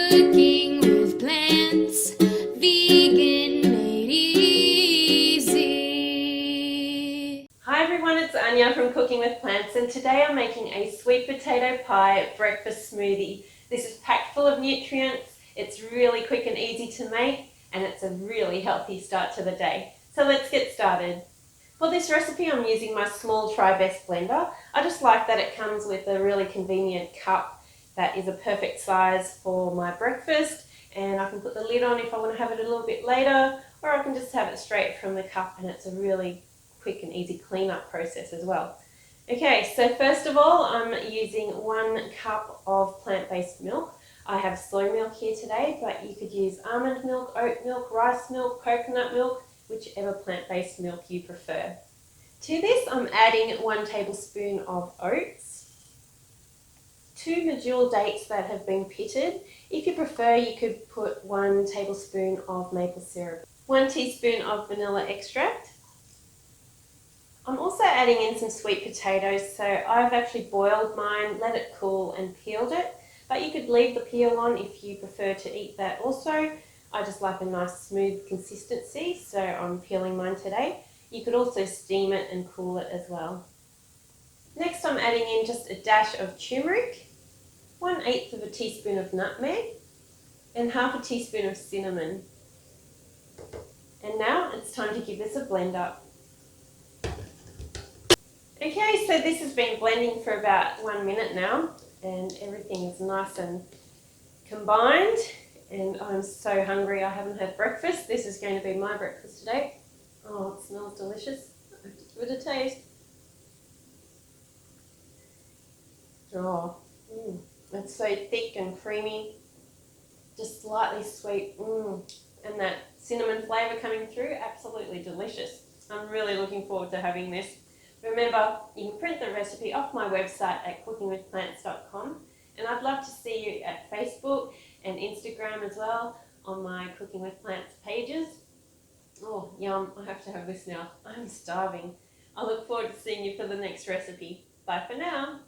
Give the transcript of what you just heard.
Cooking with plants, vegan made easy. Hi everyone, it's Anya from Cooking with Plants, and today I'm making a sweet potato pie breakfast smoothie. This is packed full of nutrients, it's really quick and easy to make, and it's a really healthy start to the day. So let's get started. For this recipe I'm using my small Tri-Best blender. I just like that it comes with a really convenient cup that is a perfect size for my breakfast, and I can put the lid on if I want to have it a little bit later, or I can just have it straight from the cup, and it's a really quick and easy cleanup process as well. Okay, so first of all I'm using 1 cup of plant-based milk. I have soy milk here today, but you could use almond milk, oat milk, rice milk, coconut milk, whichever plant-based milk you prefer. To this I'm adding 1 tablespoon of oats, 2 medjool dates that have been pitted. If you prefer, you could put 1 tablespoon of maple syrup, 1 teaspoon of vanilla extract. I'm also adding in some sweet potatoes, so I've actually boiled mine, let it cool and peeled it, but you could leave the peel on if you prefer to eat that also. I just like a nice smooth consistency, so I'm peeling mine today. You could also steam it and cool it as well. Next I'm adding in just a dash of turmeric, 1/8 of a teaspoon of nutmeg, and half a teaspoon of cinnamon. And now it's time to give this a blend up. Okay, so this has been blending for about 1 minute now, and everything is nice and combined, and I'm so hungry. I haven't had breakfast. This is going to be my breakfast today. Oh, it smells delicious. I have to give it a taste. Oh, it's so thick and creamy, just slightly sweet, and that cinnamon flavour coming through, absolutely delicious. I'm really looking forward to having this. Remember, you can print the recipe off my website at CookingWithPlants.com, and I'd love to see you at Facebook and Instagram as well on my Cooking with Plants pages. Oh, yum, I have to have this now. I'm starving. I look forward to seeing you for the next recipe. Bye for now.